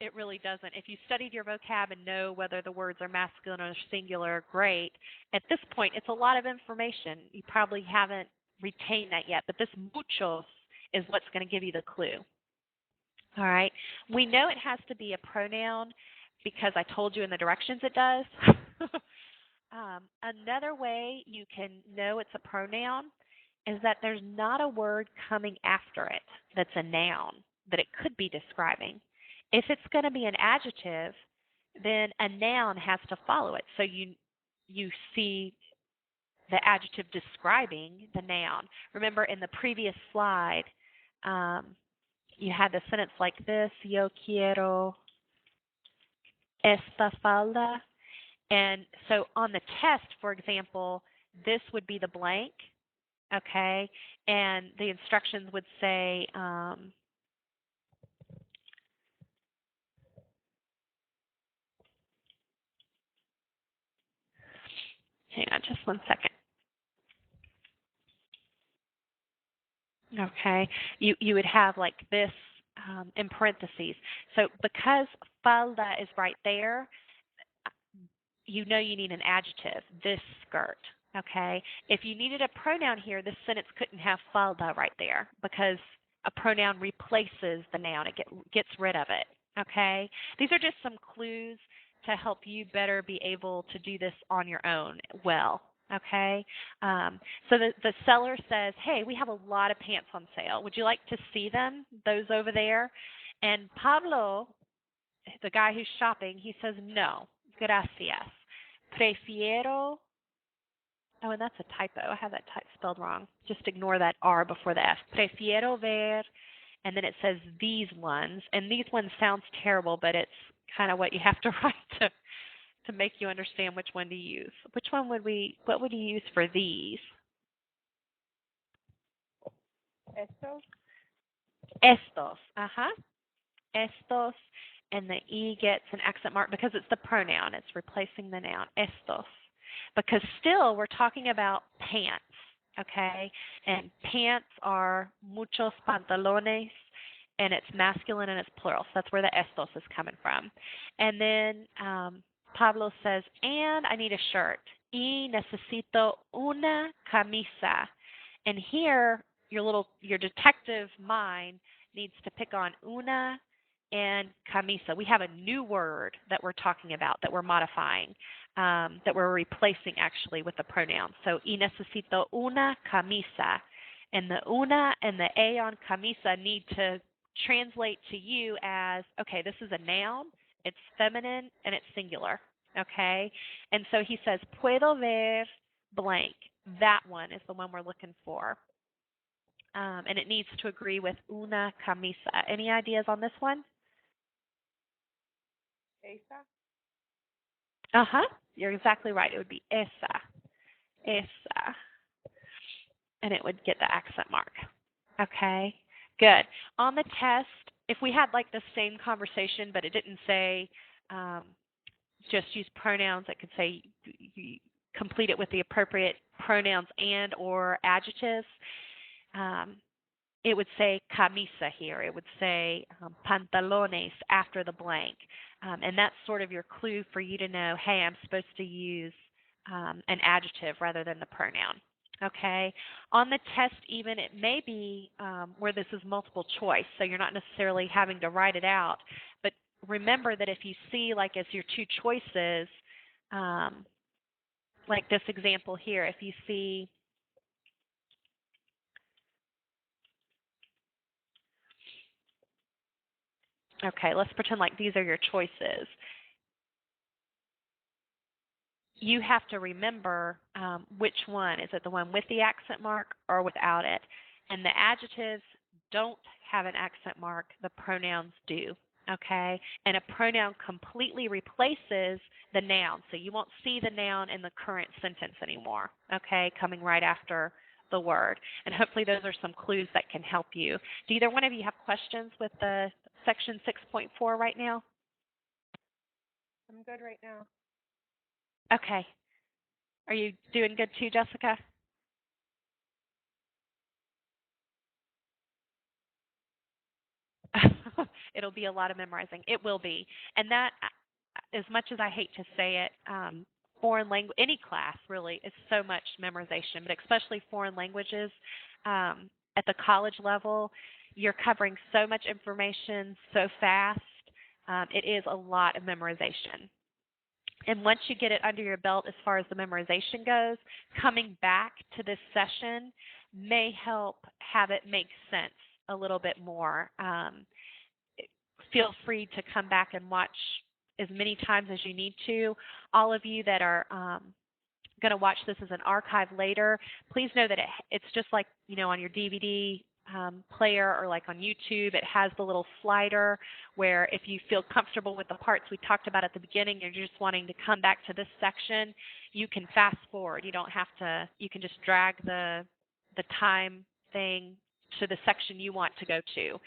S1: It really doesn't. If you studied your vocab and know whether the words are masculine or singular, great. At this point, it's a lot of information. You probably haven't retained that yet, but this muchos is what's going to give you the clue. All right. We know it has to be a pronoun because I told you in the directions it does. Another way you can know it's a pronoun is that there's not a word coming after it that's a noun that it could be describing. If it's going to be an adjective, then a noun has to follow it. So you see the adjective describing the noun. Remember in the previous slide, you had the sentence like this, yo quiero esta falda. And so on the test, for example, this would be the blank, okay? And the instructions would say, hang on just one second. Okay, you would have like this in parentheses. So because falda is right there, you know you need an adjective, this skirt. Okay, if you needed a pronoun here, this sentence couldn't have falda right there because a pronoun replaces the noun. It gets rid of it. Okay, these are just some clues to help you better be able to do this on your own well. Okay, so the seller says, hey, we have a lot of pants on sale. Would you like to see them? Those over there? And Pablo, the guy who's shopping, he says, no, gracias. Prefiero, oh, and that's a typo. I have that spelled wrong. Just ignore that R before the F. Prefiero ver, and then it says these ones. And these ones sounds terrible, but it's kind of what you have to write to make you understand which one to use. What would you use for these?
S2: Estos?
S1: Estos, Estos, and the E gets an accent mark because it's the pronoun. It's replacing the noun, estos. Because still we're talking about pants, okay? And pants are muchos pantalones, and it's masculine and it's plural. So that's where the estos is coming from. And then Pablo says, and I need a shirt. Y necesito una camisa. And here, your detective mind needs to pick on una and camisa. We have a new word that we're talking about, that we're modifying, that we're replacing actually with the pronoun. So, y necesito una camisa. And the una and the a on camisa need to translate to you as, okay, this is a noun, it's feminine, and it's singular. Okay? And so he says, puedo ver blank. That one is the one we're looking for. And it needs to agree with una camisa. Any ideas on this one?
S2: Esa?
S1: You're exactly right. It would be esa. Esa. And it would get the accent mark. Okay? Good. On the test, if we had like the same conversation, but it didn't say just use pronouns, it could say you complete it with the appropriate pronouns and or adjectives. It would say camisa here. It would say pantalones after the blank. And that's sort of your clue for you to know, hey, I'm supposed to use an adjective rather than the pronoun. Okay? On the test even, it may be where this is multiple choice, so you're not necessarily having to write it out. But remember that if you see like as your two choices, like this example here, if you see, okay, let's pretend like these are your choices. You have to remember which one. Is it the one with the accent mark or without it? And the adjectives don't have an accent mark. The pronouns do. Okay? And a pronoun completely replaces the noun. So you won't see the noun in the current sentence anymore. Okay? Coming right after the word. And hopefully those are some clues that can help you. Do either one of you have questions with the section 6.4 right now?
S2: I'm good right now.
S1: Okay. Are you doing good too, Jessica? It'll be a lot of memorizing. It will be. And that, as much as I hate to say it, foreign language, any class really, is so much memorization, but especially foreign languages at the college level, you're covering so much information so fast. It is a lot of memorization. And once you get it under your belt as far as the memorization goes, coming back to this session may help have it make sense a little bit more. Feel free to come back and watch as many times as you need to. All of you that are going to watch this as an archive later, please know that it's just like, on your DVD player or like on YouTube, it has the little slider where if you feel comfortable with the parts we talked about at the beginning, you're just wanting to come back to this section, you can fast forward. You don't have to, you can just drag the time thing to the section you want to go to.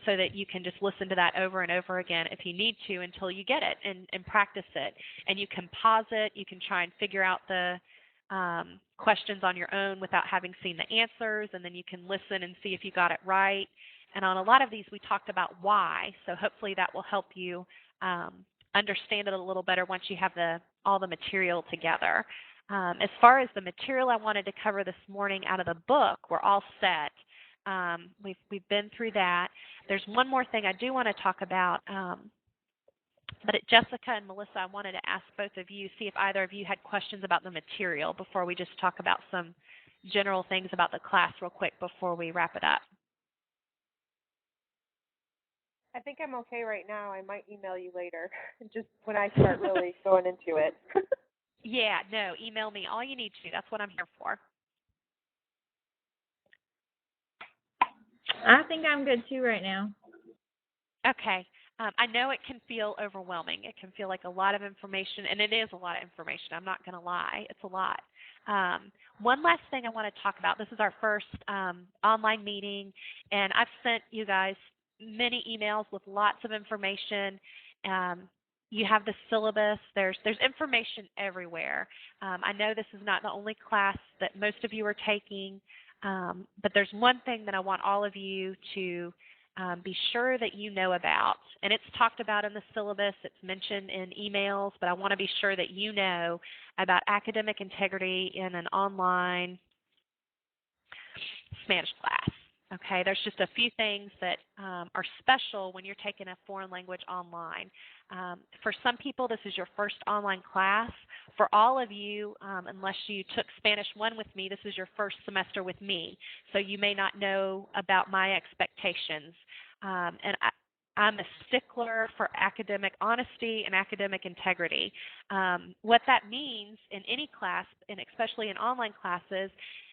S1: So that you can just listen to that over and over again if you need to until you get it and practice it. And you can pause it. You can try and figure out the questions on your own without having seen the answers, and then you can listen and see if you got it right. And on a lot of these, we talked about why, so hopefully that will help you understand it a little better once you have all the material together. As far as the material I wanted to cover this morning out of the book, we're all set. We've been through that. There's one more thing I do want to talk about. But Jessica and Melissa, I wanted to ask both of you, see if either of you had questions about the material before we just talk about some general things about the class real quick before we wrap it up.
S2: I think I'm okay right now. I might email you later, just when I start really going into it.
S1: Yeah, no, email me all you need to. That's what I'm here for.
S3: I think I'm good too right now.
S1: Okay. I know it can feel overwhelming. It can feel like a lot of information, and it is a lot of information. I'm not going to lie. It's a lot. One last thing I want to talk about. This is our first online meeting, and I've sent you guys many emails with lots of information. You have the syllabus. There's information everywhere. I know this is not the only class that most of you are taking, but there's one thing that I want all of you to be sure that you know about. And it's talked about in the syllabus. It's mentioned in emails, but I want to be sure that you know about academic integrity in an online Spanish class. Okay, there's just a few things that are special when you're taking a foreign language online. For some people, this is your first online class. For all of you, unless you took Spanish 1 with me, this is your first semester with me. So you may not know about my expectations. And I'm a stickler for academic honesty and academic integrity. What that means in any class, and especially in online classes,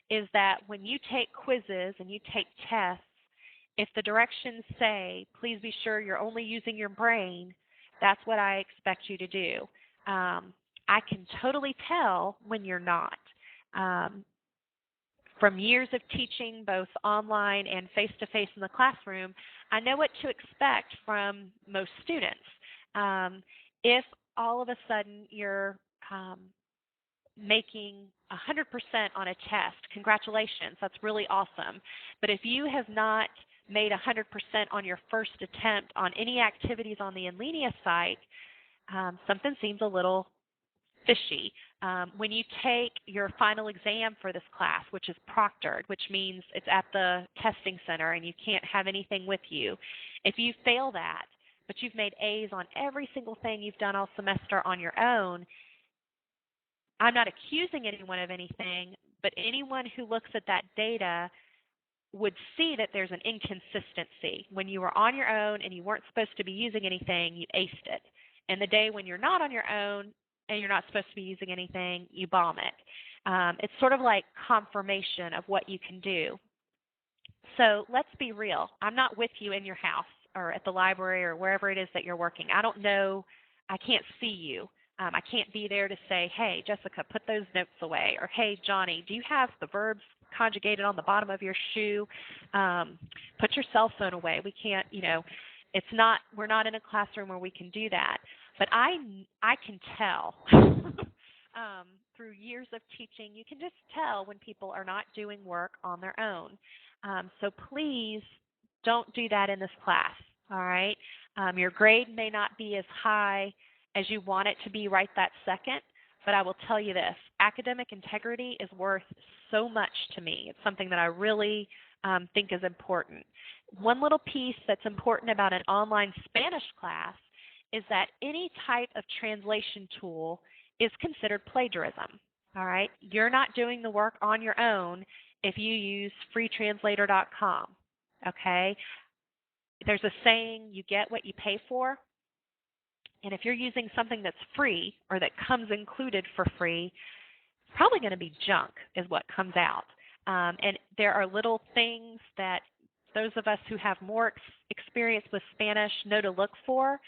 S1: is that when you take quizzes and you take tests, if the directions say, please be sure you're only using your brain, that's what I expect you to do. I can totally tell when you're not. From years of teaching both online and face-to-face in the classroom, I know what to expect from most students. If all of a sudden you're making 100% on a test, congratulations, that's really awesome. But if you have not made 100% on your first attempt on any activities on the Enlinea site, something seems a little fishy. When you take your final exam for this class, which is proctored, which means it's at the testing center and you can't have anything with you, if you fail that, but you've made A's on every single thing you've done all semester on your own, I'm not accusing anyone of anything, but anyone who looks at that data would see that there's an inconsistency. When you were on your own and you weren't supposed to be using anything, you aced it. And the day when you're not on your own and you're not supposed to be using anything, you bomb it. It's sort of like confirmation of what you can do. So let's be real. I'm not with you in your house or at the library or wherever it is that you're working. I don't know. I can't see you. I can't be there to say, hey, Jessica, put those notes away. Or, hey, Johnny, do you have the verbs conjugated on the bottom of your shoe? Put your cell phone away. We can't, we're not in a classroom where we can do that. But I can tell through years of teaching, you can just tell when people are not doing work on their own. So please don't do that in this class, all right? Your grade may not be as high as you want it to be right that second, but I will tell you this, academic integrity is worth so much to me. It's something that I really think is important. One little piece that's important about an online Spanish class is that any type of translation tool is considered plagiarism, all right? You're not doing the work on your own if you use freetranslator.com, okay? There's a saying, you get what you pay for. And if you're using something that's free or that comes included for free, it's probably going to be junk is what comes out. And there are little things that those of us who have more experience with Spanish know to look for.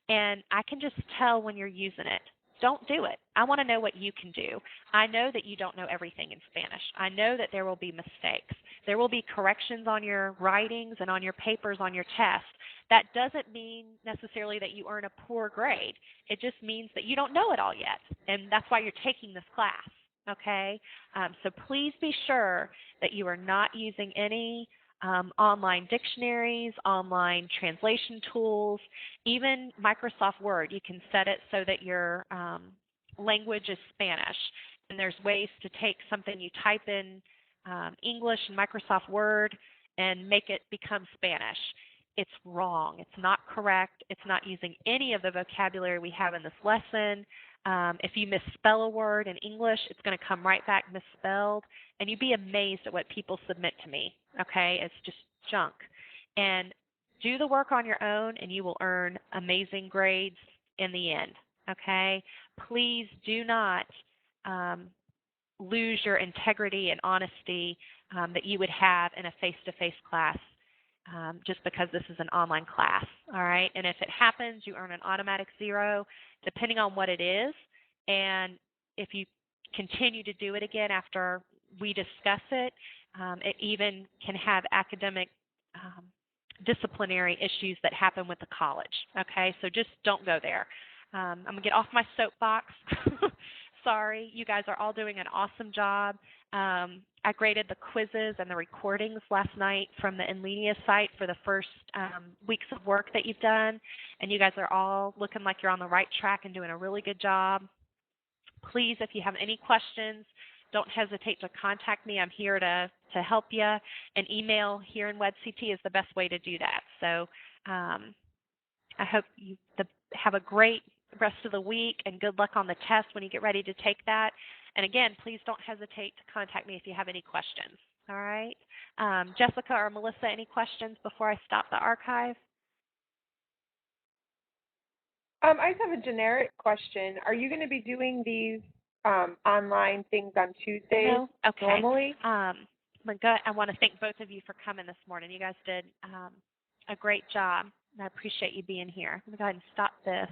S1: And I can just tell when you're using it. Don't do it. I want to know what you can do. I know that you don't know everything in Spanish. I know that there will be mistakes. There will be corrections on your writings and on your papers on your test. That doesn't mean necessarily that you earn a poor grade. It just means that you don't know it all yet, and that's why you're taking this class, okay? So please be sure that you are not using any online dictionaries, online translation tools, even Microsoft Word. You can set it so that your language is Spanish, and there's ways to take something you type in English in Microsoft Word and make it become Spanish. it's wrong. It's not correct. It's not using any of the vocabulary we have in this lesson. If you misspell a word in English, it's going to come right back misspelled. And you'd be amazed at what people submit to me, okay? It's just junk. And do the work on your own, and you will earn amazing grades in the end, okay? Please do not lose your integrity and honesty that you would have in a face-to-face class just because this is an online class, all right? And if it happens, you earn an automatic 0, depending on what it is. And if you continue to do it again after we discuss it, it even can have academic disciplinary issues that happen with the college, okay? So just don't go there. I'm going to get off my soapbox. Sorry, you guys are all doing an awesome job. I graded the quizzes and the recordings last night from the Enlinea site for the first weeks of work that you've done, and you guys are all looking like you're on the right track and doing a really good job. Please, if you have any questions, don't hesitate to contact me. I'm here to help you, and email here in WebCT is the best way to do that. So I hope you have a great rest of the week, and good luck on the test when you get ready to take that. And again, please don't hesitate to contact me if you have any questions. All right? Jessica or Melissa, any questions before I stop the archive?
S2: I just have a generic question. Are you going to be doing these online things on Tuesdays
S1: No? Okay.
S2: normally?
S1: I want to thank both of you for coming this morning. You guys did a great job, and I appreciate you being here. I'm going to go ahead and stop this.